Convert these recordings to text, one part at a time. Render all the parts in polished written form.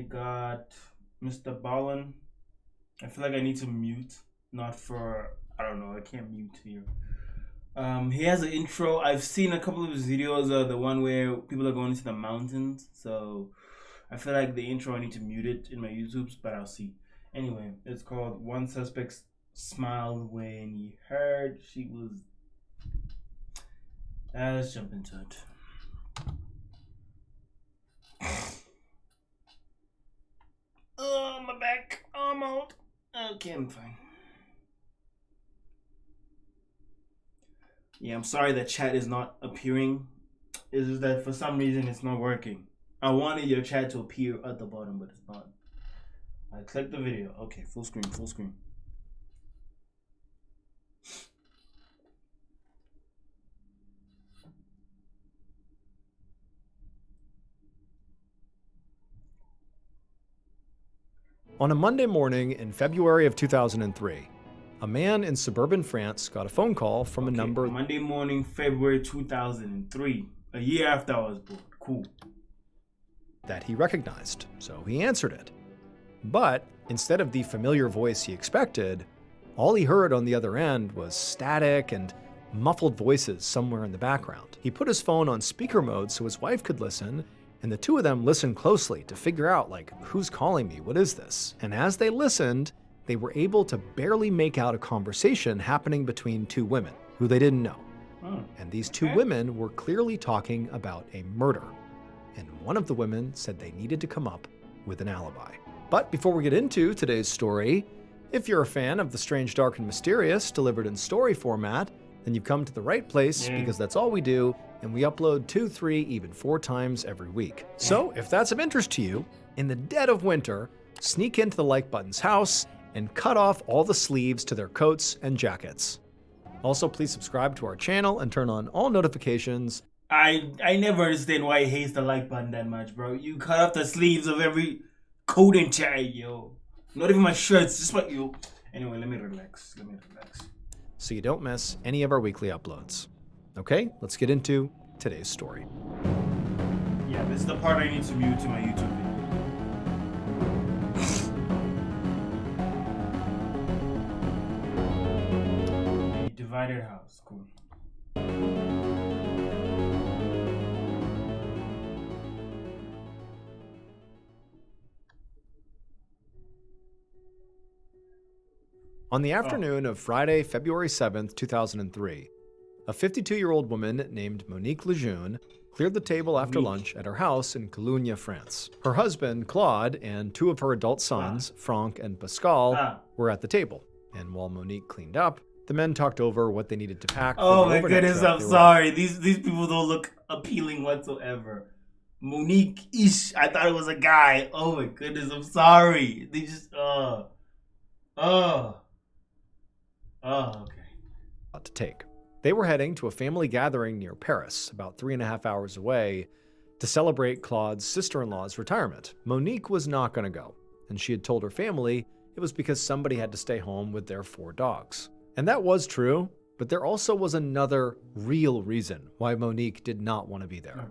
got Mr. Ballin. I feel like I need to mute, not for I don't know. I can't mute here. He has an intro. I've seen a couple of his videos. The one where people are going into the mountains. So I feel like the intro I need to mute it in my YouTube's, but I'll see. Anyway, it's called "One Suspect Smiled When He Heard She Was." Let's jump into it. Oh, my back. Oh, I'm out. Okay, I'm fine. Yeah, I'm sorry that chat is not appearing. It's just that for some reason it's not working. I wanted your chat to appear at the bottom, but it's not. I clicked the video. Okay, full screen, full screen. On a Monday morning in February of 2003, a man in suburban France got a phone call from a number. Monday morning, February 2003, a year after I was born. Cool. That he recognized, so he answered it. But instead of the familiar voice he expected, all he heard on the other end was static and muffled voices somewhere in the background. He put his phone on speaker mode so his wife could listen, and the two of them listened closely to figure out, like, who's calling me? What is this? And as they listened, they were able to barely make out a conversation happening between two women who they didn't know. And these two women were clearly talking about a murder. And one of the women said they needed to come up with an alibi. But before we get into today's story, if you're a fan of the strange, dark, and mysterious delivered in story format, then you've come to the right place because that's all we do, and we upload 2, 3, even 4 times every week. So if that's of interest to you, in the dead of winter, sneak into the Like Button's house and cut off all the sleeves to their coats and jackets. Also, please subscribe to our channel and turn on all notifications. I never understand why he hates the like button that much, bro. You cut off the sleeves of every coat and jacket, yo. Not even my shirts, just what you. Anyway, let me relax. So you don't miss any of our weekly uploads. Okay, let's get into today's story. Yeah, this is the part I need to mute to my YouTube video. Divided house, cool. On the afternoon of Friday, February 7th, 2003, a 52-year-old woman named Monique Lejeune cleared the table after lunch at her house in Cologne, France. Her husband, Claude, and 2 of her adult sons, Franck and Pascal, were at the table. And while Monique cleaned up, the men talked over what they needed to pack. Oh my goodness, I'm sorry. These people don't look appealing whatsoever. Monique, I thought it was a guy. Oh my goodness, I'm sorry. They just, okay. To take. They were heading to a family gathering near Paris, about 3.5 hours away, to celebrate Claude's sister-in-law's retirement. Monique was not going to go, and she had told her family it was because somebody had to stay home with their 4 dogs. And that was true, but there also was another real reason why Monique did not want to be there.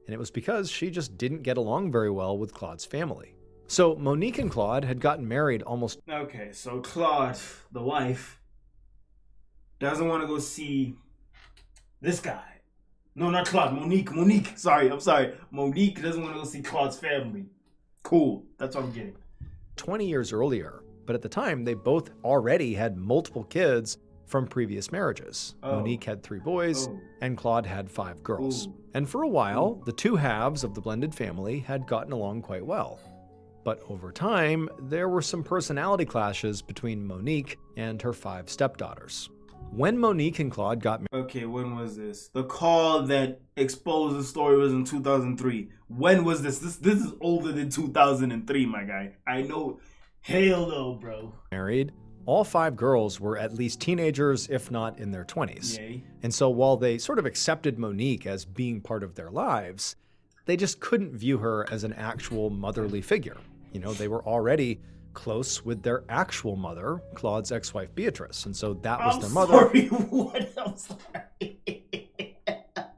And it was because she just didn't get along very well with Claude's family. So Monique and Claude had gotten married almost... Okay, so Claude, the wife, doesn't want to go see this guy. No, not Claude. Monique. Sorry, I'm sorry. Monique doesn't want to go see Claude's family. Cool. That's what I'm getting. 20 years earlier. But at the time, they both already had multiple kids from previous marriages. Monique had 3 boys, and Claude had 5 girls. And for a while, the 2 halves of the blended family had gotten along quite well. But over time, there were some personality clashes between Monique and her 5 stepdaughters. When Monique and Claude got married... Okay, when was this? The call that exposed the story was in 2003. When was this? This is older than 2003, my guy. I know. Hell no, bro. Married, all 5 girls were at least teenagers, if not in their 20s. Yay. And so while they sort of accepted Monique as being part of their lives, they just couldn't view her as an actual motherly figure. You know, they were already close with their actual mother, Claude's ex-wife Beatrice, and so that was their mother. Sorry, what? I'm sorry.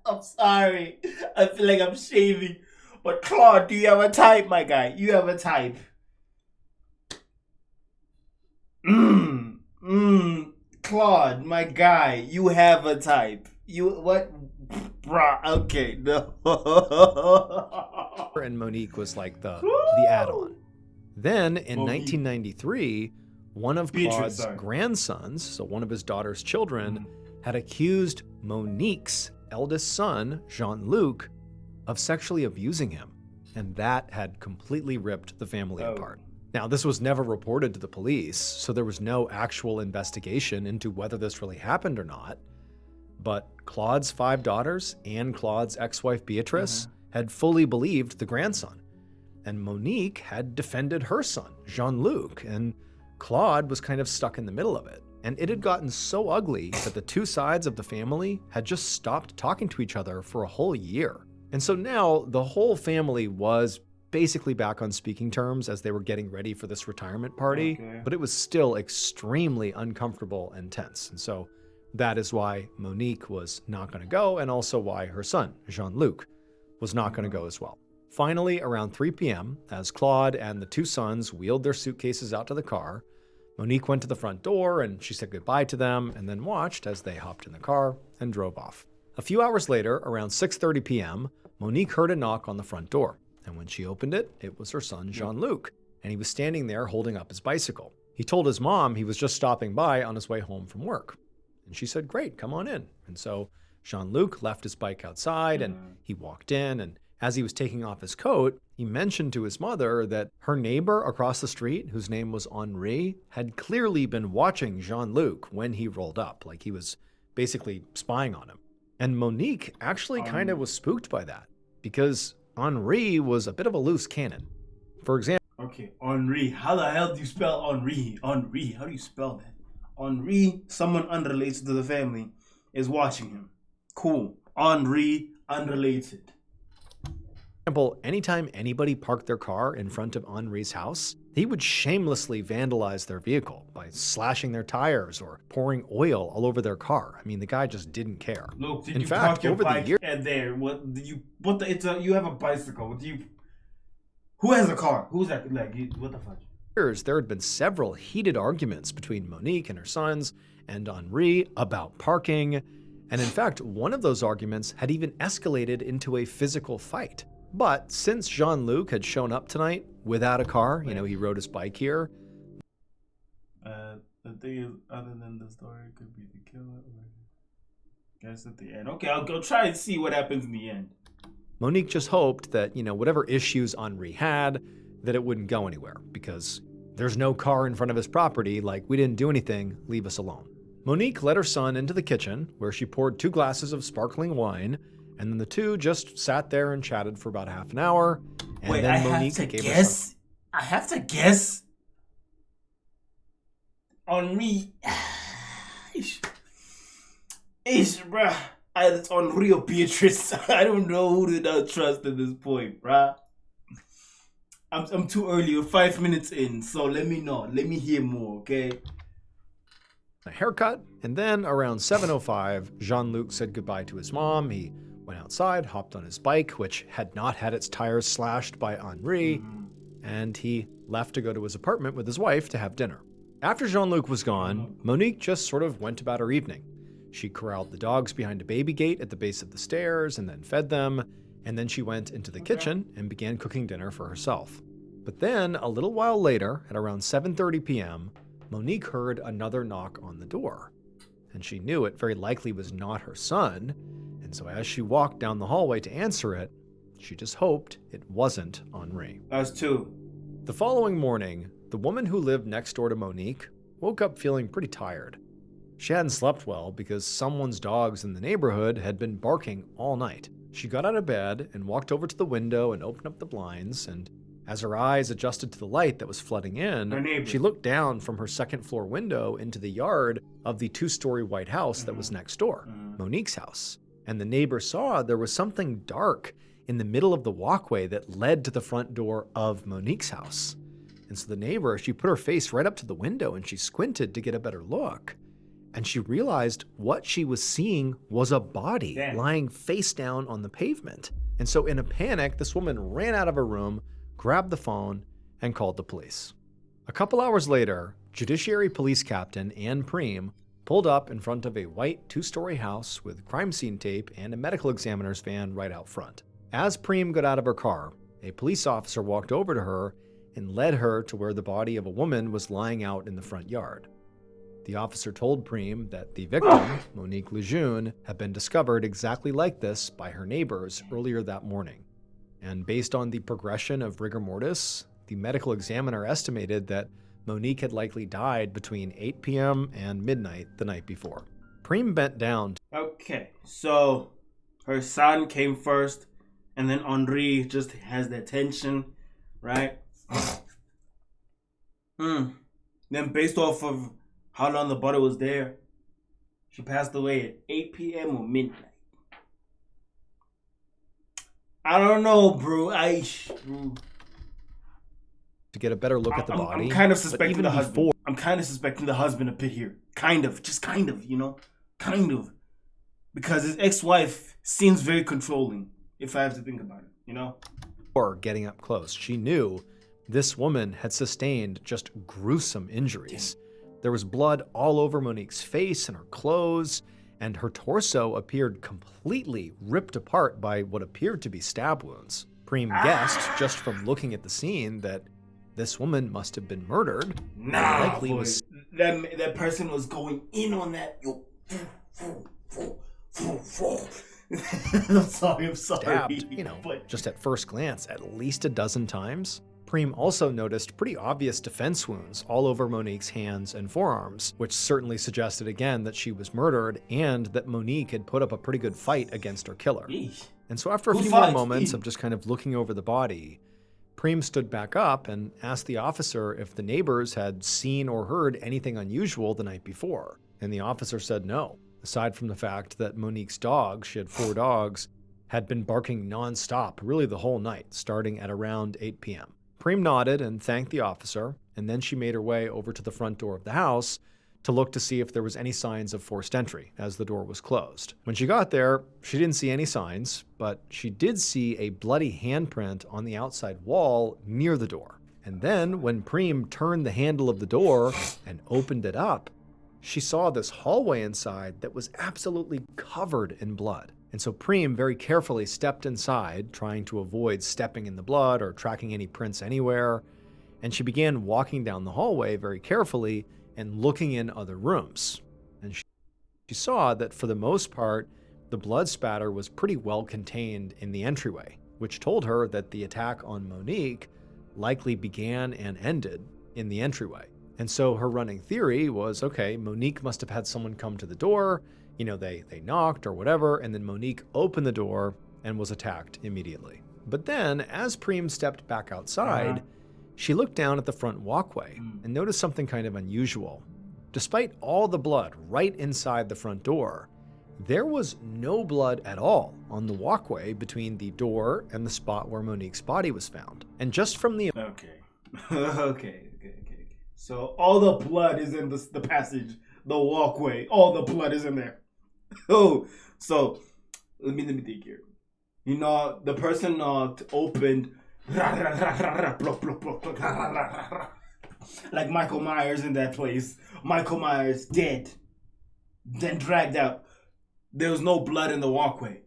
I'm sorry. I feel like I'm shaving. But Claude, do you have a type, my guy? You have a type. Claude, my guy, you have a type. You what? Bruh, okay, no. And Monique was like the add-on. Then in 1993, one of Claude's grandsons, so one of his daughter's children, had accused Monique's eldest son, Jean-Luc, of sexually abusing him. And that had completely ripped the family apart. Now, this was never reported to the police, so there was no actual investigation into whether this really happened or not. But Claude's 5 daughters and Claude's ex-wife Beatrice had fully believed the grandson. And Monique had defended her son, Jean-Luc, and Claude was kind of stuck in the middle of it. And it had gotten so ugly that the two sides of the family had just stopped talking to each other for a whole year. And so now the whole family was basically back on speaking terms as they were getting ready for this retirement party, but it was still extremely uncomfortable and tense. And so that is why Monique was not going to go, and also why her son, Jean-Luc, was not going to go as well. Finally, around 3 p.m., as Claude and the two sons wheeled their suitcases out to the car, Monique went to the front door and she said goodbye to them and then watched as they hopped in the car and drove off. A few hours later, around 6:30 p.m., Monique heard a knock on the front door. And when she opened it, it was her son, Jean-Luc, and he was standing there holding up his bicycle. He told his mom he was just stopping by on his way home from work. And she said, great, come on in. And so Jean-Luc left his bike outside and he walked in, and as he was taking off his coat, he mentioned to his mother that her neighbor across the street, whose name was Henri, had clearly been watching Jean-Luc when he rolled up, like he was basically spying on him. And Monique actually kind of was spooked by that, because Henri was a bit of a loose cannon. For example... Okay, Henri. How the hell do you spell Henri? Henri, how do you spell that? Henri, someone unrelated to the family, is watching him. Cool. Henri, unrelated. Anytime anybody parked their car in front of Henri's house, he would shamelessly vandalize their vehicle by slashing their tires or pouring oil all over their car. I mean, the guy just didn't care. Look, did in you fact, park your over bike the years, and there? You have a bicycle. Who has a car? Who's that? Like, what the fuck? there had been several heated arguments between Monique and her sons and Henri about parking. And in fact, one of those arguments had even escalated into a physical fight. But since Jean-Luc had shown up tonight without a car, you know, he rode his bike here. The thing is, other than the story, it could be the killer. Guess at the end. Okay, I'll go try and see what happens in the end. Monique just hoped that, you know, whatever issues Henri had, that it wouldn't go anywhere, because there's no car in front of his property, like, we didn't do anything, leave us alone. Monique led her son into the kitchen, where she poured 2 glasses of sparkling wine, and then the two just sat there and chatted for about half an hour. And wait, then I have to guess. Henri. Bruh. It's Henri or Beatrice. I don't know who to now trust at this point, bruh. I'm too early. We're 5 minutes in, so let me know. Let me hear more, okay? A haircut, and then around 7:05, Jean-Luc said goodbye to his mom. He went outside, hopped on his bike, which had not had its tires slashed by Henri, and he left to go to his apartment with his wife to have dinner. After Jean-Luc was gone, Monique just sort of went about her evening. She corralled the dogs behind a baby gate at the base of the stairs and then fed them, and then she went into the kitchen and began cooking dinner for herself. But then, a little while later, at around 7:30 p.m., Monique heard another knock on the door, and she knew it very likely was not her son, and so as she walked down the hallway to answer it, she just hoped it wasn't Henri. That's 2. The following morning, the woman who lived next door to Monique woke up feeling pretty tired. She hadn't slept well because someone's dogs in the neighborhood had been barking all night. She got out of bed and walked over to the window and opened up the blinds, and as her eyes adjusted to the light that was flooding in, she looked down from her second-floor window into the yard of the 2-story white house that was next door, Monique's house. And the neighbor saw there was something dark in the middle of the walkway that led to the front door of Monique's house. And so the neighbor, she put her face right up to the window and she squinted to get a better look. And she realized what she was seeing was a body lying face down on the pavement. And so in a panic, this woman ran out of her room, grabbed the phone, and called the police. A couple hours later, Judiciary Police Captain Ann Preem pulled up in front of a white 2-story house with crime scene tape and a medical examiner's van right out front. As Preem got out of her car, a police officer walked over to her and led her to where the body of a woman was lying out in the front yard. The officer told Preem that the victim, Monique Lejeune, had been discovered exactly like this by her neighbors earlier that morning. And based on the progression of rigor mortis, the medical examiner estimated that Monique had likely died between 8 p.m. and midnight the night before. Preem bent down. Okay, so her son came first, and then Henri just has that tension, right? Then based off of how long the body was there, she passed away at 8 p.m. or midnight. I don't know, bro. To get a better look at the body. I'm kind of suspecting the husband. I'm kind of suspecting the husband a bit here. Kind of, you know? Kind of. Because his ex-wife seems very controlling, if I have to think about it, you know? Or getting up close, she knew this woman had sustained just gruesome injuries. There was blood all over Monique's face and her clothes, and her torso appeared completely ripped apart by what appeared to be stab wounds. Preem guessed, just from looking at the scene, that this woman must have been murdered. Likely was that person was going in on that. I'm sorry. Stabbed, just at first glance, at least a dozen times. Preem also noticed pretty obvious defense wounds all over Monique's hands and forearms, which certainly suggested again that she was murdered and that Monique had put up a pretty good fight against her killer. And so after a few more moments of just kind of looking over the body, Preem stood back up and asked the officer if the neighbors had seen or heard anything unusual the night before. And the officer said no, aside from the fact that Monique's dog, she had 4 dogs, had been barking nonstop really the whole night, starting at around 8 p.m. Preem nodded and thanked the officer, and then she made her way over to the front door of the house to look to see if there was any signs of forced entry, as the door was closed. When she got there, she didn't see any signs, but she did see a bloody handprint on the outside wall near the door. And then, when Preem turned the handle of the door and opened it up, she saw this hallway inside that was absolutely covered in blood. And so Preem very carefully stepped inside, trying to avoid stepping in the blood or tracking any prints anywhere. And she began walking down the hallway very carefully and looking in other rooms. And she saw that for the most part, the blood spatter was pretty well contained in the entryway, which told her that the attack on Monique likely began and ended in the entryway. And so her running theory was, okay, Monique must have had someone come to the door, they knocked or whatever, and then Monique opened the door and was attacked immediately. But then, as Preem stepped back outside, she looked down at the front walkway and noticed something kind of unusual. Despite all the blood right inside the front door, there was no blood at all on the walkway between the door and the spot where Monique's body was found. And just from the... Okay. So all the blood is in the passage, the walkway. All the blood is in there. Oh, so let me think here. The person knocked, opened, like Michael Myers in that place. Michael Myers dead, then dragged out. There was no blood in the walkway.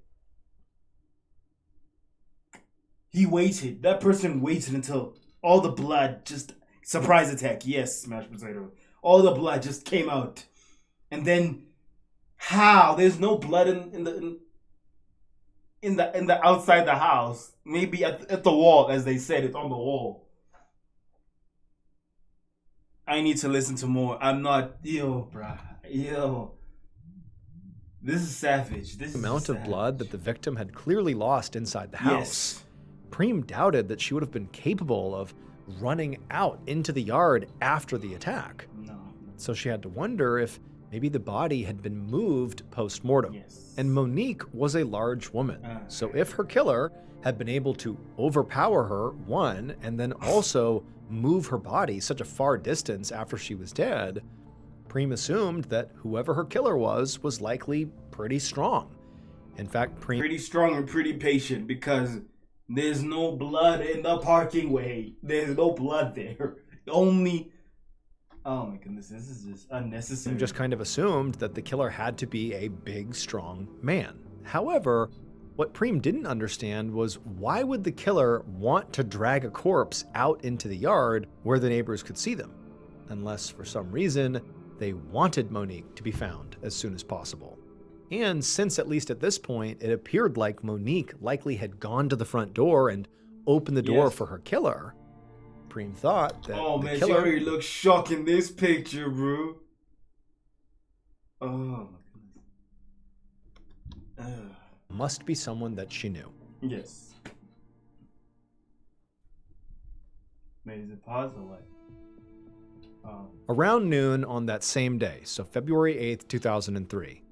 He waited. That person waited until all the blood just... Surprise attack, yes, smashed potato. All the blood just came out. And then how? There's no blood in the outside the house. Maybe at the wall, as they said, it's on the wall. I need to listen to more. I'm not bruh. This is savage. This amount of blood that the victim had clearly lost inside the house. Yes. Preem doubted that she would have been capable of running out into the yard after the attack. No. So she had to wonder if maybe the body had been moved post-mortem. Yes. And Monique was a large woman. So if her killer had been able to overpower her, one, and then also move her body such a far distance after she was dead, Preem assumed that whoever her killer was likely pretty strong. In fact, Preem Pretty strong and pretty patient because there's no blood in the parking way. There's no blood there. Only. Oh my goodness, this is just unnecessary. just kind of assumed that the killer had to be a big, strong man. However, what Preem didn't understand was why would the killer want to drag a corpse out into the yard where the neighbors could see them? Unless, for some reason, they wanted Monique to be found as soon as possible. And since, at least at this point, it appeared like Monique likely had gone to the front door and opened the door for her killer, Preem thought that the killer... she already looks shocked in this picture, bro. Oh my goodness. must be someone that she knew. Yes. Wait, is it pause or what? Around noon on that same day, so February 8th, 2003,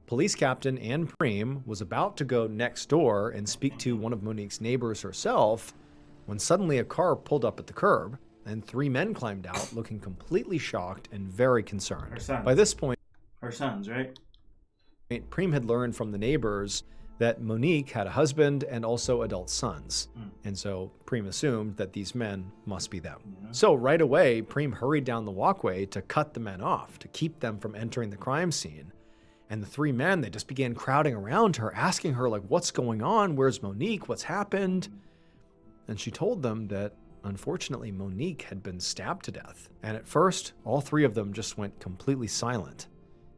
Police Captain Ann Preem was about to go next door and speak to one of Monique's neighbors herself when suddenly a car pulled up at the curb and 3 men climbed out looking completely shocked and very concerned. Her sons. By this point, her sons, right? Preem had learned from the neighbors that Monique had a husband and also adult sons. And so Preem assumed that these men must be them. Yeah. So right away, Preem hurried down the walkway to cut the men off, to keep them from entering the crime scene. And the 3 men, they just began crowding around her, asking her, like, what's going on? Where's Monique? What's happened? And she told them that, unfortunately, Monique had been stabbed to death. And at first, all 3 of them just went completely silent.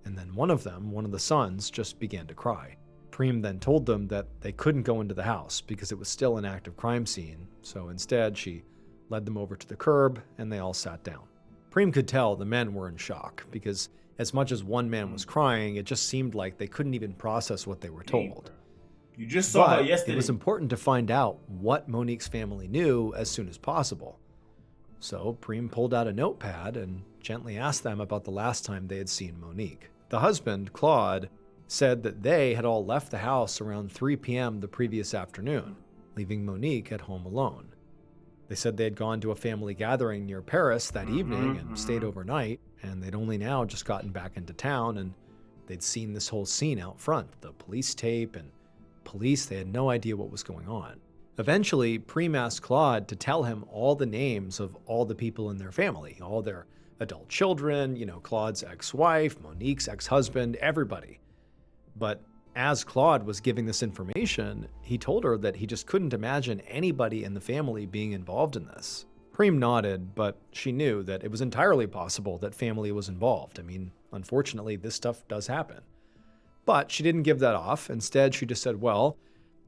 And then one of them, one of the sons, just began to cry. Preem then told them that they couldn't go into the house because it was still an active crime scene. So instead, she led them over to the curb and they all sat down. Preem could tell the men were in shock because as much as one man was crying, it just seemed like they couldn't even process what they were told. You just saw her yesterday. It was important to find out what Monique's family knew as soon as possible. So Preem pulled out a notepad and gently asked them about the last time they had seen Monique. The husband, Claude, said that they had all left the house around 3 p.m. the previous afternoon, leaving Monique at home alone. They said they had gone to a family gathering near Paris that evening and stayed overnight, and they'd only now just gotten back into town, and they'd seen this whole scene out front, the police tape and police. They had no idea what was going on. Eventually, Preem asked Claude to tell him all the names of all the people in their family, all their adult children, Claude's ex-wife, Monique's ex-husband, everybody. But as Claude was giving this information, he told her that he just couldn't imagine anybody in the family being involved in this. Preem nodded, but she knew that it was entirely possible that family was involved. I mean, unfortunately, this stuff does happen. But she didn't give that off. Instead, she just said, well,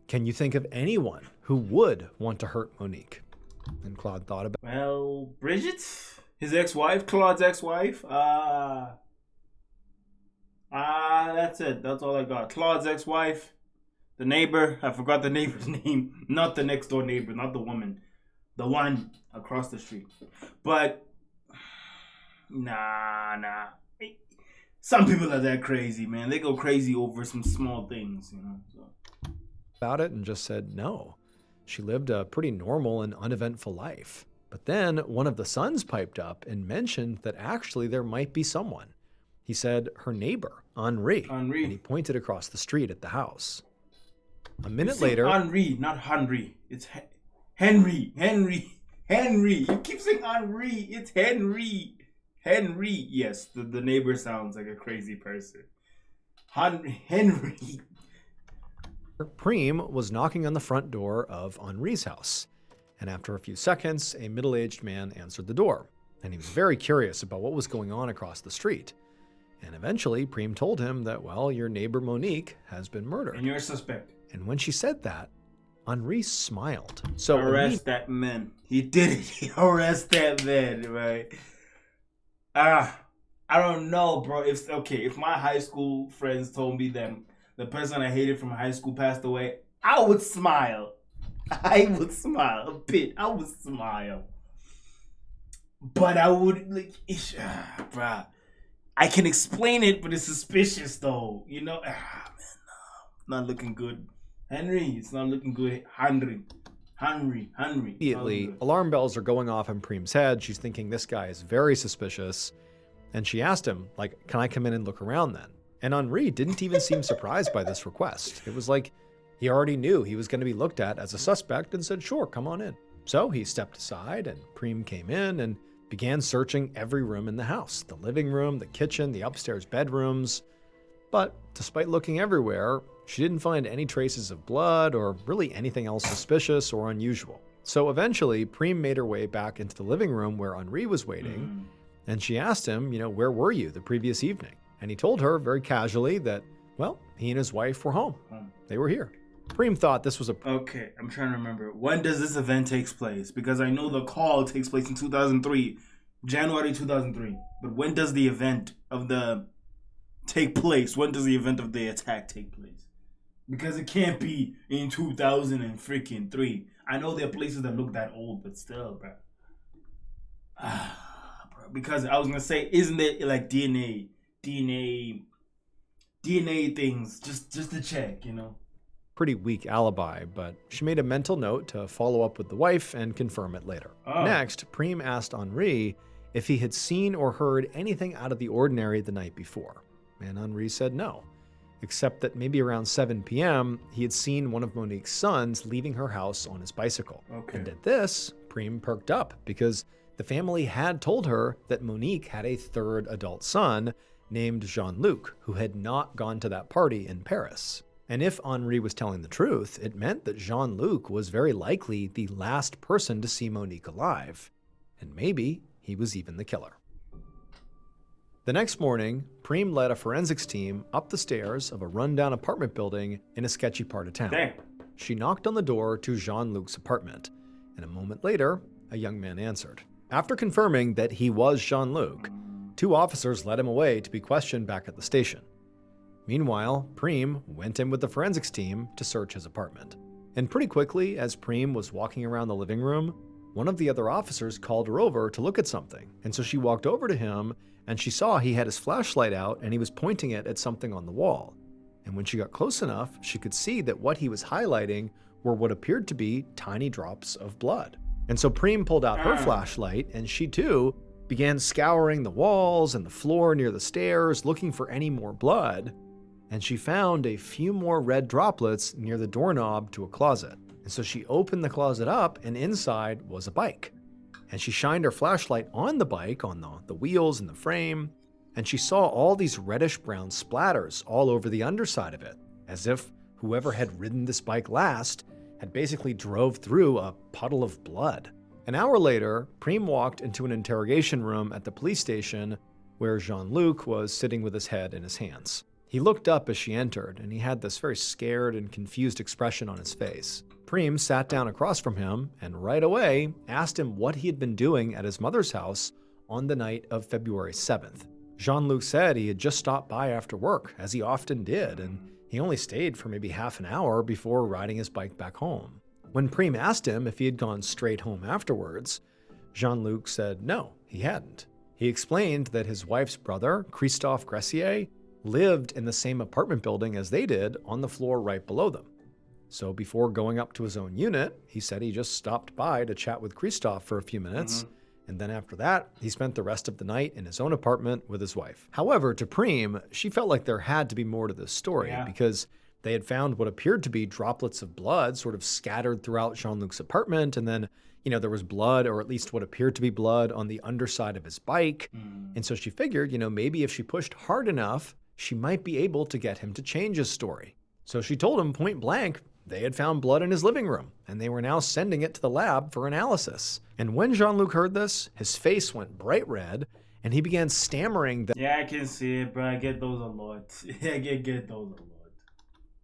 can you think of anyone who would want to hurt Monique? And Claude thought about it. Well, Bridget? His ex-wife? Claude's ex-wife? That's it. That's all I got. Claude's ex-wife, the neighbor. I forgot the neighbor's name. Not the next door neighbor, not the woman. The one across the street. But, nah. Some people are that crazy, man. They go crazy over some small things, So. About it and just said no. She lived a pretty normal and uneventful life. But then one of the sons piped up and mentioned that actually there might be someone. He said her neighbor, Henri. And he pointed across the street at the house. A minute later... Henri, not Henry. It's Henry. You keep saying Henri. It's Henry. Henry. Yes, the neighbor sounds like a crazy person. Henry. Preem was knocking on the front door of Henri's house. And after a few seconds, a middle-aged man answered the door. And he was very curious about what was going on across the street. And eventually, Preem told him that, well, your neighbor Monique has been murdered. And you're a suspect. And when she said that, Henri smiled. So arrest that man. He did it. Arrest that man, right? I don't know, bro. If my high school friends told me that the person I hated from high school passed away, I would smile. I would smile a bit. I would smile. But I would, bruh. I can explain it, but it's suspicious, though. Man, no. Not looking good. Henry, it's not looking good. Henry. Immediately, alarm bells are going off in Preem's head. She's thinking this guy is very suspicious. And she asked him, can I come in and look around then? And Henri didn't even seem surprised by this request. It was like he already knew he was going to be looked at as a suspect and said, sure, come on in. So he stepped aside and Prem came in and began searching every room in the house, the living room, the kitchen, the upstairs bedrooms. But despite looking everywhere, she didn't find any traces of blood or really anything else suspicious or unusual. So eventually, Prem made her way back into the living room where Henri was waiting, and she asked him, where were you the previous evening? And he told her very casually that, well, he and his wife were home. They were here. Prem thought this was a... Okay, I'm trying to remember. When does this event take place? Because I know the call takes place in 2003, January 2003. But when does the event of the take place? When does the event of the attack take place? Because it can't be in 2003. I know there are places that look that old, but still, bro. Because I was gonna say, isn't it like DNA things just to check, pretty weak alibi, but she made a mental note to follow up with the wife and confirm it later. Next, Prem asked Henri if he had seen or heard anything out of the ordinary the night before, and Henri said no, except that maybe around 7 p.m., he had seen one of Monique's sons leaving her house on his bicycle. And at this, Prem perked up because the family had told her that Monique had a third adult son named Jean-Luc, who had not gone to that party in Paris. And if Henri was telling the truth, it meant that Jean-Luc was very likely the last person to see Monique alive. And maybe he was even the killer. The next morning, Prem led a forensics team up the stairs of a rundown apartment building in a sketchy part of town. She knocked on the door to Jean-Luc's apartment, and a moment later, a young man answered. After confirming that he was Jean-Luc, 2 officers led him away to be questioned back at the station. Meanwhile, Prem went in with the forensics team to search his apartment. And pretty quickly, as Prem was walking around the living room, one of the other officers called her over to look at something. And so she walked over to him, and she saw he had his flashlight out and he was pointing it at something on the wall. And when she got close enough, she could see that what he was highlighting were what appeared to be tiny drops of blood. And so Prem pulled out her flashlight, and she too began scouring the walls and the floor near the stairs, looking for any more blood. And she found a few more red droplets near the doorknob to a closet. And so she opened the closet up, and inside was a bike. And she shined her flashlight on the bike, on the wheels and the frame, and she saw all these reddish-brown splatters all over the underside of it, as if whoever had ridden this bike last had basically drove through a puddle of blood. An hour later, Prem walked into an interrogation room at the police station where Jean-Luc was sitting with his head in his hands. He looked up as she entered, and he had this very scared and confused expression on his face. Prem sat down across from him and right away asked him what he had been doing at his mother's house on the night of February 7th. Jean-Luc said he had just stopped by after work, as he often did, and he only stayed for maybe half an hour before riding his bike back home. When Prem asked him if he had gone straight home afterwards, Jean-Luc said no, he hadn't. He explained that his wife's brother, Christophe Gressier, lived in the same apartment building as they did on the floor right below them. So before going up to his own unit, he said he just stopped by to chat with Christophe for a few minutes, and then after that, he spent the rest of the night in his own apartment with his wife. However, to Prem, she felt like there had to be more to this story because they had found what appeared to be droplets of blood sort of scattered throughout Jean-Luc's apartment, and then there was blood, or at least what appeared to be blood, on the underside of his bike. And so she figured, maybe if she pushed hard enough, she might be able to get him to change his story. So she told him point blank they had found blood in his living room, and they were now sending it to the lab for analysis. And when Jean-Luc heard this, his face went bright red, and he began stammering that I can see it, bro. I get those a lot. I get those a lot.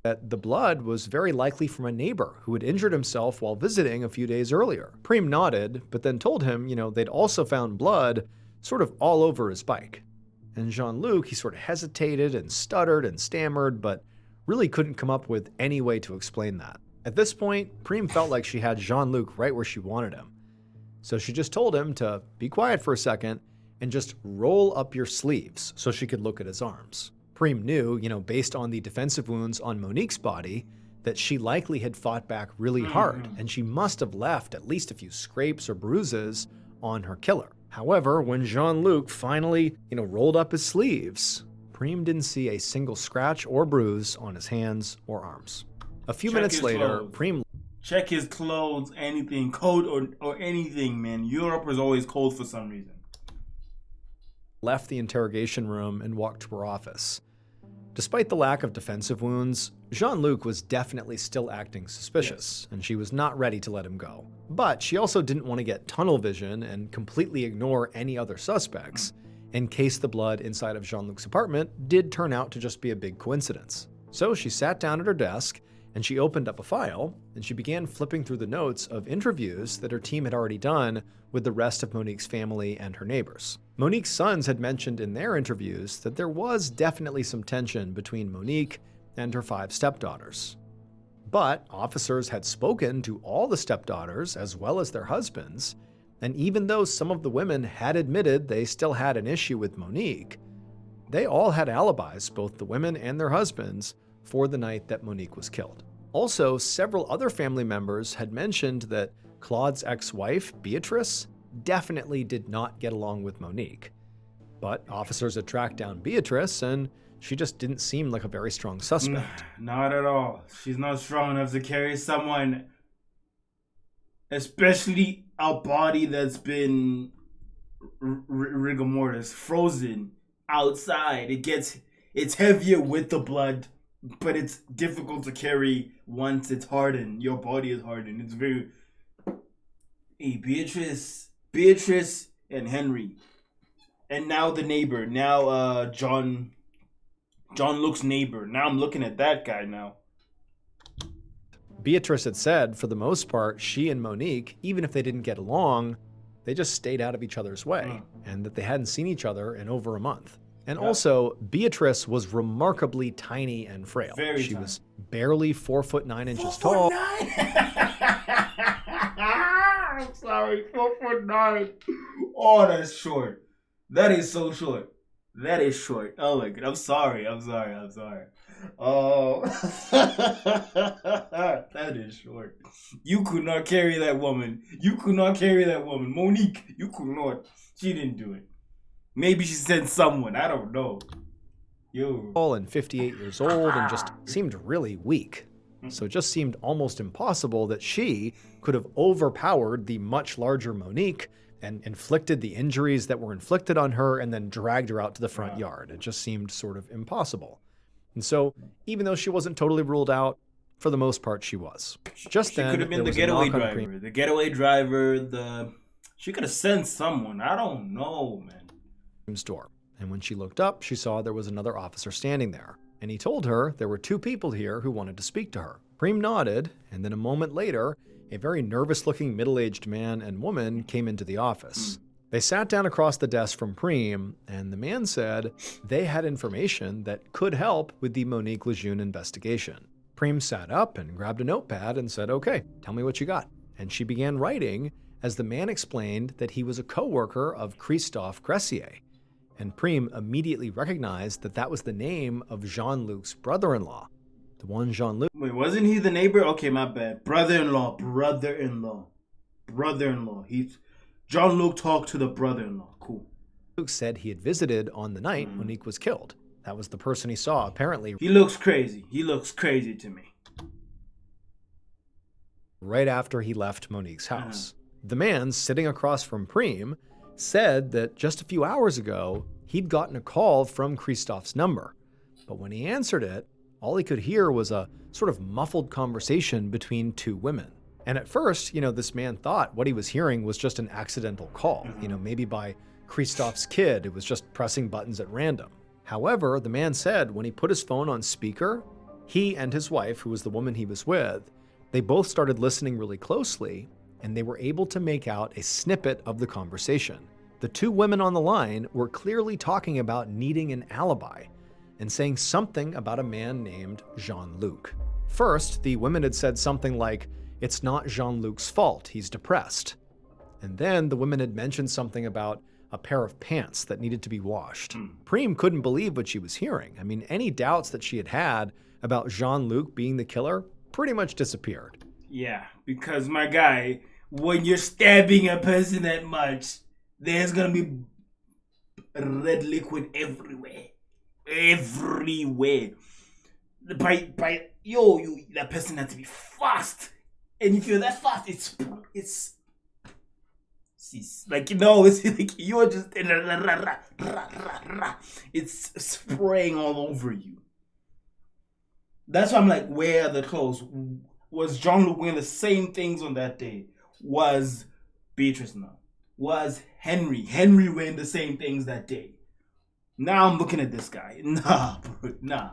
That the blood was very likely from a neighbor who had injured himself while visiting a few days earlier. Prem nodded, but then told him, they'd also found blood sort of all over his bike. And Jean-Luc, he sort of hesitated and stuttered and stammered, but really couldn't come up with any way to explain that. At this point, Prem felt like she had Jean-Luc right where she wanted him. So she just told him to be quiet for a second and just roll up your sleeves so she could look at his arms. Prem knew, based on the defensive wounds on Monique's body, that she likely had fought back really hard, and she must have left at least a few scrapes or bruises on her killer. However, when Jean-Luc finally, rolled up his sleeves, Preem didn't see a single scratch or bruise on his hands or arms. A few Check minutes his later, clothes. Preem Check his clothes, anything, coat or anything, man. Europe is always cold for some reason. left the interrogation room and walked to her office. Despite the lack of defensive wounds, Jean-Luc was definitely still acting suspicious, and she was not ready to let him go. But she also didn't want to get tunnel vision and completely ignore any other suspects, in case the blood inside of Jean-Luc's apartment did turn out to just be a big coincidence. So she sat down at her desk, and she opened up a file, and she began flipping through the notes of interviews that her team had already done with the rest of Monique's family and her neighbors. Monique's sons had mentioned in their interviews that there was definitely some tension between Monique and her 5 stepdaughters. But officers had spoken to all the stepdaughters as well as their husbands, and even though some of the women had admitted they still had an issue with Monique, they all had alibis, both the women and their husbands, for the night that Monique was killed. Also, several other family members had mentioned that Claude's ex-wife, Beatrice, definitely did not get along with Monique. But officers had tracked down Beatrice, and she just didn't seem like a very strong suspect. Not at all. She's not strong enough to carry someone, especially a body that's been rigor mortis, frozen outside. It's heavier with the blood, but it's difficult to carry once it's hardened. Your body is hardened. It's very... Hey, Beatrice and Henry. And now the neighbor. Now Jean-Luc's neighbor. Now I'm looking at that guy now. Beatrice had said, for the most part, she and Monique, even if they didn't get along, they just stayed out of each other's way, and that they hadn't seen each other in over a month. And also, Beatrice was remarkably tiny and frail. She was barely 4'9" tall. 4'9"? I'm sorry, 4'9". Oh, that's short. That is so short. That is short. Oh my god. I'm sorry. Oh, that is short. You could not carry that woman. Monique, you could not. She didn't do it. Maybe she sent someone. I don't know. Tall and 58 years old and just seemed really weak. So it just seemed almost impossible that she could have overpowered the much larger Monique and inflicted the injuries that were inflicted on her and then dragged her out to the front yard. It just seemed sort of impossible. And so, even though she wasn't totally ruled out, for the most part she was. Just then, she could have been the getaway driver. The getaway driver, she could have sent someone. I don't know, man. Preem's door. And when she looked up, she saw there was another officer standing there. And he told her there were 2 people here who wanted to speak to her. Preem nodded, and then a moment later, a very nervous-looking middle-aged man and woman came into the office. They sat down across the desk from Preem, and the man said they had information that could help with the Monique Lejeune investigation. Preem sat up and grabbed a notepad and said, "Okay, tell me what you got." And she began writing as the man explained that he was a co-worker of Christophe Gressier. And Preem immediately recognized that that was the name of Jean-Luc's brother-in-law. The one Jean-Luc... Wait, wasn't he the neighbor? Okay, my bad. Brother-in-law. Jean-Luc talked to the brother-in-law. Cool. Luc said he had visited on the night Monique was killed. That was the person he saw, apparently. He looks crazy. He looks crazy to me. Right after he left Monique's house. The man sitting across from Preem said that just a few hours ago, he'd gotten a call from Christophe's number. But when he answered it, all he could hear was a sort of muffled conversation between 2 women. And at first, this man thought what he was hearing was just an accidental call, maybe by Christophe's kid who was just pressing buttons at random. However, the man said when he put his phone on speaker, he and his wife, who was the woman he was with, they both started listening really closely, and they were able to make out a snippet of the conversation. The 2 women on the line were clearly talking about needing an alibi and saying something about a man named Jean-Luc. First, the women had said something like, "It's not Jean-Luc's fault, he's depressed." And then the women had mentioned something about a pair of pants that needed to be washed. Preem couldn't believe what she was hearing. I mean, any doubts that she had had about Jean-Luc being the killer pretty much disappeared. Yeah, because my guy, when you're stabbing a person that much, there's gonna be red liquid everywhere. everywhere. That person had to be fast. And if you're that fast, it's like, it's like you're just it's spraying all over you. That's why I'm like, where are the clothes? Was Jean-Luc wearing the same things on that day? Was Beatrice not? Was Henry wearing the same things that day? Now I'm looking at this guy. Nah, bro, nah.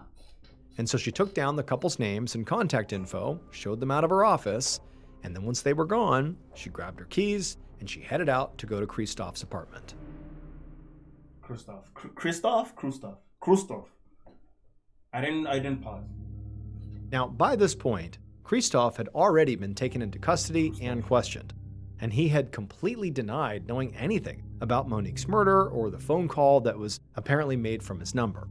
And so she took down the couple's names and contact info, showed them out of her office, and then once they were gone, she grabbed her keys and she headed out to go to Christoph's apartment. Christoph. I didn't pause. Now, by this point, Christoph had already been taken into custody and questioned, and he had completely denied knowing anything about Monique's murder or the phone call that was apparently made from his number.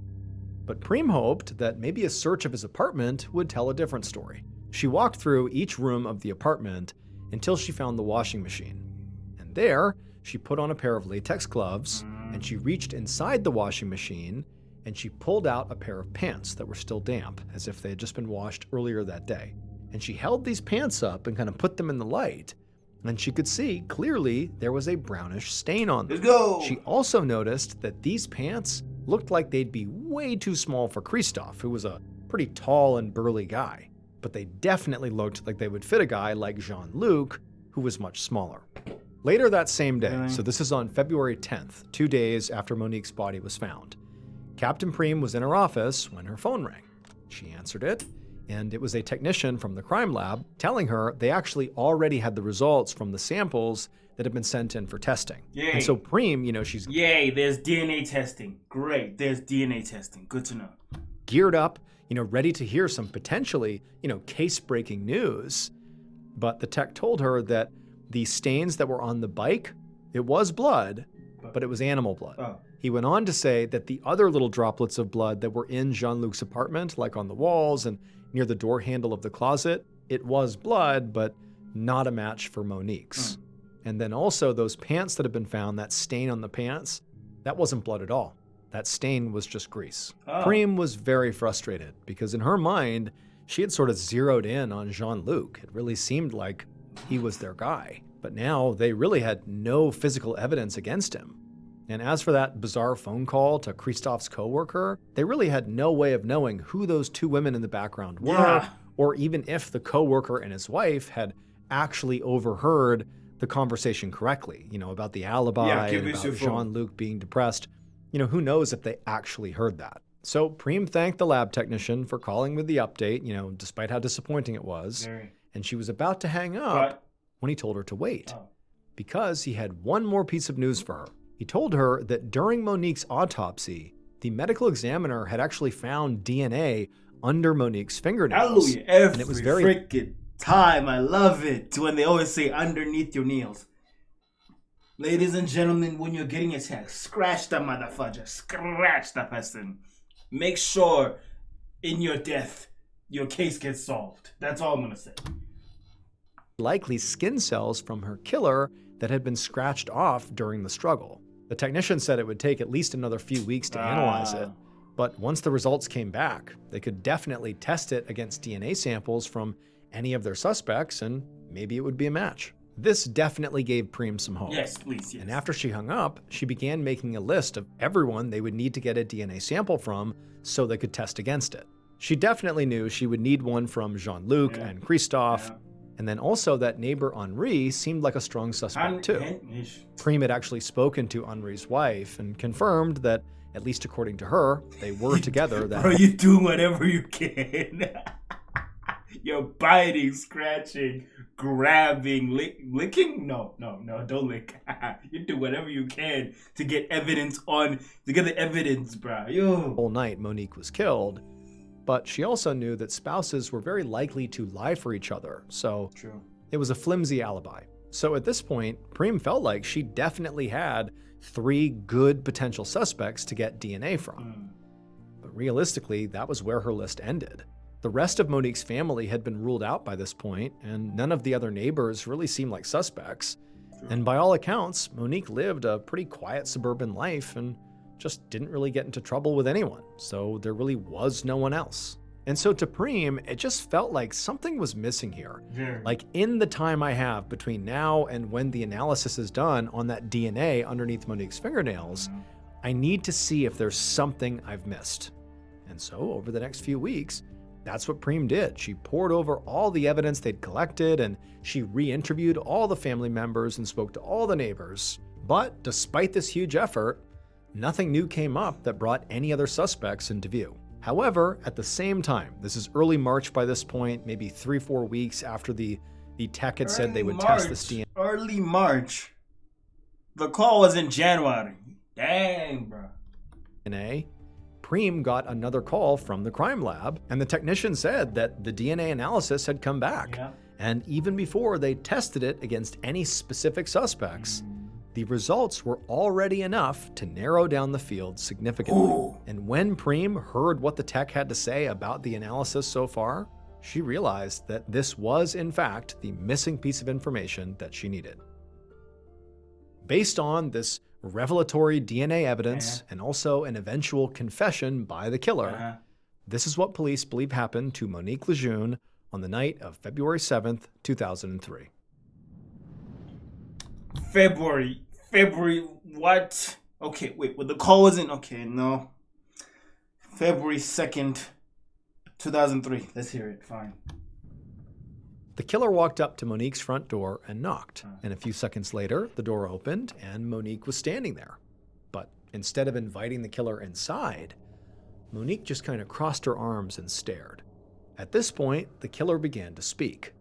But Prem hoped that maybe a search of his apartment would tell a different story. She walked through each room of the apartment until she found the washing machine. And there, she put on a pair of latex gloves, and she reached inside the washing machine and she pulled out a pair of pants that were still damp, as if they had just been washed earlier that day. And she held these pants up and kind of put them in the light, and she could see clearly there was a brownish stain on them. Let's go! She also noticed that these pants looked like they'd be way too small for Christoph, who was a pretty tall and burly guy. But they definitely looked like they would fit a guy like Jean-Luc, who was much smaller. Later that same day, so this is on February 10th, 2 days after Monique's body was found, Captain Prem was in her office when her phone rang. She answered it, and it was a technician from the crime lab telling her they actually already had the results from the samples that had been sent in for testing. Yay. And so Prem, she's Yay, there's DNA testing. Great, there's DNA testing. Good to know. Geared up, ready to hear some potentially, case-breaking news. But the tech told her that the stains that were on the bike, it was blood, but it was animal blood. Oh. He went on to say that the other little droplets of blood that were in Jean-Luc's apartment, like on the walls and near the door handle of the closet, it was blood, but not a match for Monique's. And then also those pants that had been found, that stain on the pants, that wasn't blood at all. That stain was just grease. Oh. Prem was very frustrated because in her mind, she had sort of zeroed in on Jean-Luc. It really seemed like he was their guy. But now they really had no physical evidence against him. And as for that bizarre phone call to Christoph's coworker, they really had no way of knowing who those two women in the background were, or even if the coworker and his wife had actually overheard the conversation correctly, about the alibi and about Jean-Luc being depressed. Who knows if they actually heard that. So Prem thanked the lab technician for calling with the update, despite how disappointing it was. And she was about to hang up when he told her to wait, because he had one more piece of news for her. He told her that during Monique's autopsy, the medical examiner had actually found DNA under Monique's fingernails. Hallelujah. Every freaking time. I love it when they always say underneath your nails. Ladies and gentlemen, when you're getting attacked, scratch that motherfucker. Scratch that person. Make sure in your death, your case gets solved. That's all I'm going to say. Likely skin cells from her killer that had been scratched off during the struggle. The technician said it would take at least another few weeks to analyze it, but once the results came back, they could definitely test it against DNA samples from any of their suspects, and maybe it would be a match. This definitely gave Prem some hope. Yes, please, yes. And after she hung up, she began making a list of everyone they would need to get a DNA sample from so they could test against it. She definitely knew she would need one from Jean-Luc and Christoph, and then also that neighbor Henri seemed like a strong suspect too. Prem had actually spoken to Henri's wife and confirmed that, at least according to her, they were together. Bro, you do whatever you can. You're biting, scratching, grabbing, licking? No, don't lick. You do whatever you can to get the evidence, bro. Yo. Whole night Monique was killed. But she also knew that spouses were very likely to lie for each other, so it was a flimsy alibi. So at this point, Prem felt like she definitely had 3 good potential suspects to get DNA from. But realistically, that was where her list ended. The rest of Monique's family had been ruled out by this point, and none of the other neighbors really seemed like suspects. And by all accounts, Monique lived a pretty quiet suburban life and just didn't really get into trouble with anyone, so there really was no one else. And so to Preem, it just felt like something was missing here. Like in the time I have between now and when the analysis is done on that DNA underneath Monique's fingernails, I need to see if there's something I've missed. And so over the next few weeks, that's what Preem did. She pored over all the evidence they'd collected, and she re-interviewed all the family members and spoke to all the neighbors. But despite this huge effort, nothing new came up that brought any other suspects into view. However, at the same time, this is early March by this point, maybe 3-4 weeks after the tech had said they would test this DNA. Early March. The call was in January. Dang, bro. Preem got another call from the crime lab, and the technician said that the DNA analysis had come back. Yeah. And even before they tested it against any specific suspects, the results were already enough to narrow down the field significantly. Ooh. And when Preem heard what the tech had to say about the analysis so far, she realized that this was, in fact, the missing piece of information that she needed. Based on this revelatory DNA evidence and also an eventual confession by the killer, this is what police believe happened to Monique Lejeune on the night of February 7th, 2003. February, what? Okay, wait, but the call wasn't, okay, no. February 2nd, 2003. Let's hear it, fine. The killer walked up to Monique's front door and knocked, and a few seconds later, the door opened and Monique was standing there. But instead of inviting the killer inside, Monique just kind of crossed her arms and stared. At this point, the killer began to speak.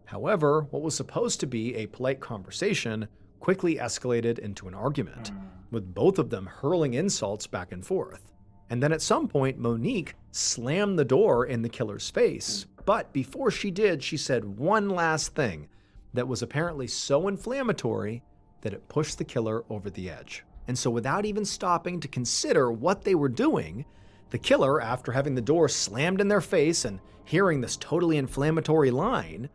However, what was supposed to be a polite conversation quickly escalated into an argument, with both of them hurling insults back and forth. And then at some point, Monique slammed the door in the killer's face. But before she did, she said one last thing that was apparently so inflammatory that it pushed the killer over the edge. And so without even stopping to consider what they were doing, the killer, after having the door slammed in their face and hearing this totally inflammatory line,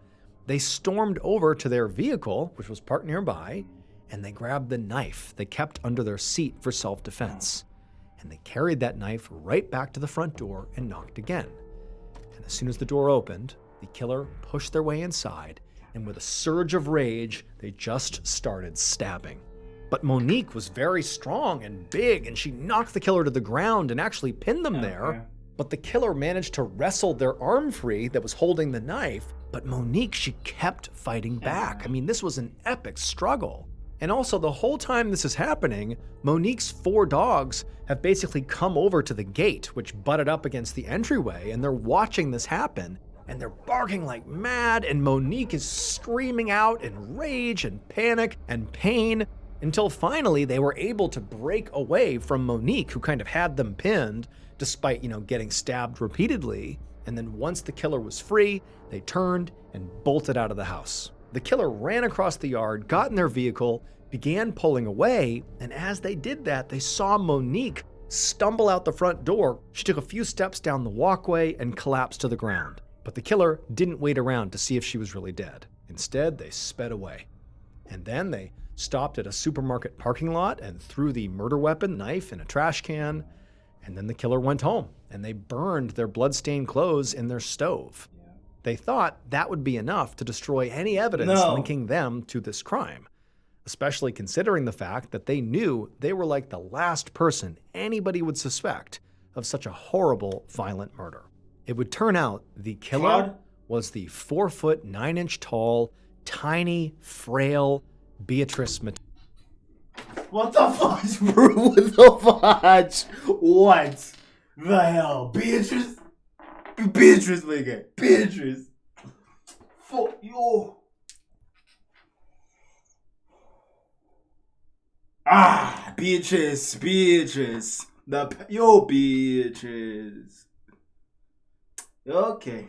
they stormed over to their vehicle, which was parked nearby, and they grabbed the knife they kept under their seat for self-defense. And they carried that knife right back to the front door and knocked again. And as soon as the door opened, the killer pushed their way inside, and with a surge of rage, they just started stabbing. But Monique was very strong and big, and she knocked the killer to the ground and actually pinned them there. But the killer managed to wrestle their arm free that was holding the knife. But Monique, she kept fighting back. I mean, this was an epic struggle. And also, the whole time this is happening, Monique's 4 dogs have basically come over to the gate, which butted up against the entryway, and they're watching this happen. And they're barking like mad, and Monique is screaming out in rage and panic and pain, until finally they were able to break away from Monique, who kind of had them pinned, despite, getting stabbed repeatedly. And then once the killer was free, they turned and bolted out of the house. The killer ran across the yard, got in their vehicle, began pulling away, and as they did that, they saw Monique stumble out the front door. She took a few steps down the walkway and collapsed to the ground. But the killer didn't wait around to see if she was really dead. Instead, they sped away. And then they stopped at a supermarket parking lot and threw the murder weapon, knife, in a trash can. And then the killer went home, and they burned their bloodstained clothes in their stove. They thought that would be enough to destroy any evidence linking them to this crime, especially considering the fact that they knew they were like the last person anybody would suspect of such a horrible, violent murder. It would turn out the killer was the 4-foot 9-inch tall, tiny, frail Beatrice Mat. What the fudge, bro? What the fudge? What the hell? Beatrice, nigga. Beatrice. Fuck you. Beatrice. Beatrice. Okay.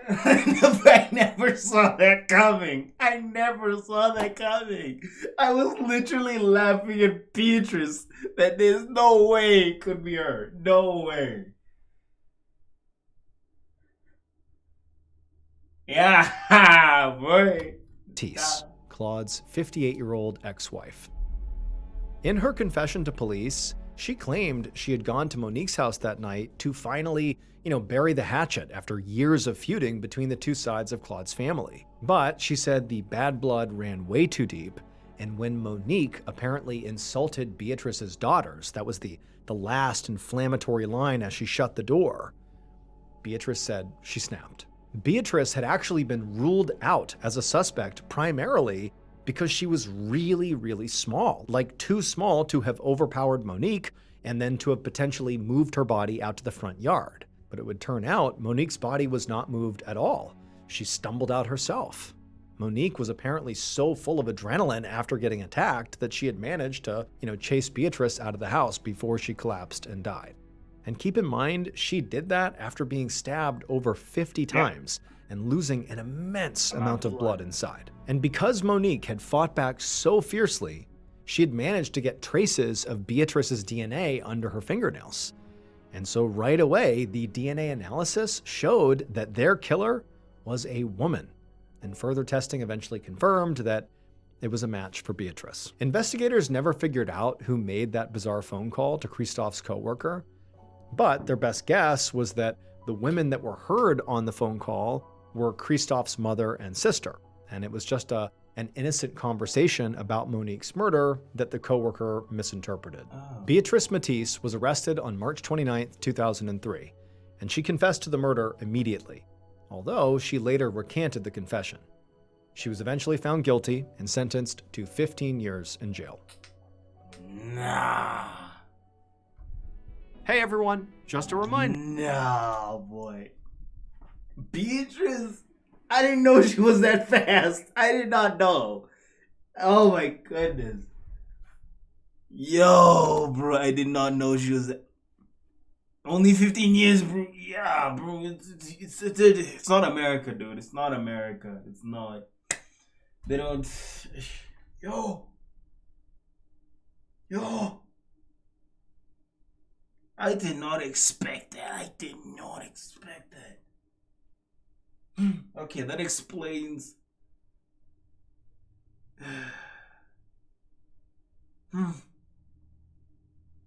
I never saw that coming. I was literally laughing at Beatrice that there's no way it could be her. No way. Yeah, boy. Claude's 58-year-old ex-wife. In her confession to police, she claimed she had gone to Monique's house that night to finally, bury the hatchet after years of feuding between the two sides of Claude's family. But she said the bad blood ran way too deep, and when Monique apparently insulted Beatrice's daughters, that was the last inflammatory line as she shut the door, Beatrice said she snapped. Beatrice had actually been ruled out as a suspect primarily because she was really, really small, like too small to have overpowered Monique and then to have potentially moved her body out to the front yard. But it would turn out Monique's body was not moved at all. She stumbled out herself. Monique was apparently so full of adrenaline after getting attacked that she had managed to, chase Beatrice out of the house before she collapsed and died. And keep in mind, she did that after being stabbed over 50 times and losing an immense amount of blood inside. And because Monique had fought back so fiercely, she had managed to get traces of Beatrice's DNA under her fingernails. And so right away, the DNA analysis showed that their killer was a woman. And further testing eventually confirmed that it was a match for Beatrice. Investigators never figured out who made that bizarre phone call to Christophe's coworker, but their best guess was that the women that were heard on the phone call were Christophe's mother and sister. And it was just an innocent conversation about Monique's murder that the coworker misinterpreted. Beatrice Matisse was arrested on March 29, 2003, and she confessed to the murder immediately, although she later recanted the confession. She was eventually found guilty and sentenced to 15 years in jail. Nah. Hey everyone, just a reminder. Nah, boy. Beatrice? I didn't know she was that fast. I did not know. Oh my goodness. Yo, bro, I did not know she was that. Only 15 years, bro. Yeah, bro. It's not America, dude. It's not America. It's not. They don't. Yo. I did not expect that. Okay, that explains.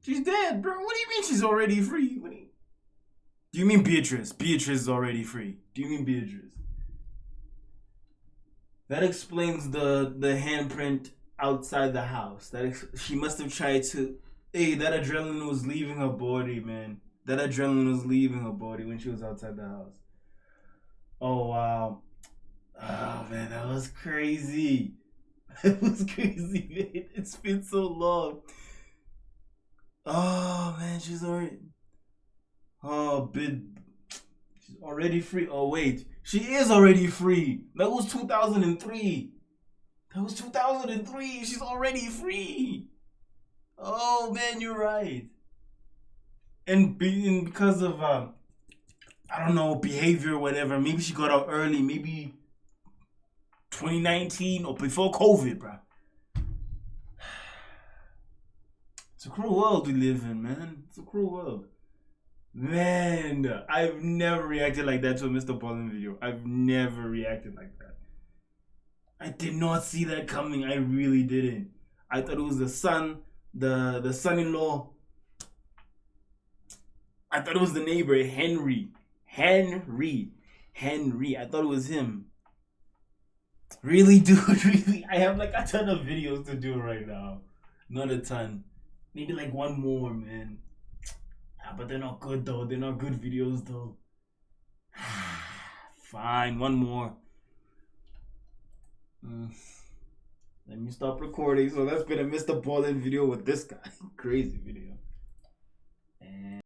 She's dead, bro. What do you mean she's already free? Do you mean Beatrice? Beatrice is already free. Do you mean Beatrice? That explains the handprint outside the house. She must have tried to. Hey, that adrenaline was leaving her body, man. That adrenaline was leaving her body when she was outside the house. Oh, wow. Oh, man, that was crazy. That was crazy, man. It's been so long. Oh, man, she's already... She's already free. Oh, wait. She is already free. That was 2003. She's already free. Oh, man, you're right. And because of... I don't know, behavior or whatever. Maybe she got out early. Maybe 2019 or before COVID, bro. It's a cruel world we live in, man. It's a cruel world. Man, I've never reacted like that to a Mr. Ballin video. I've never reacted like that. I did not see that coming. I really didn't. I thought it was the son, the son-in-law. I thought it was the neighbor, Henry. I thought it was him. Really, dude? Really? I have like a ton of videos to do right now. Not a ton. Maybe like one more, man. But they're not good though. They're not good videos though. Fine, one more. Let me stop recording. So that's been a Mr. Ballin video with this guy. Crazy video.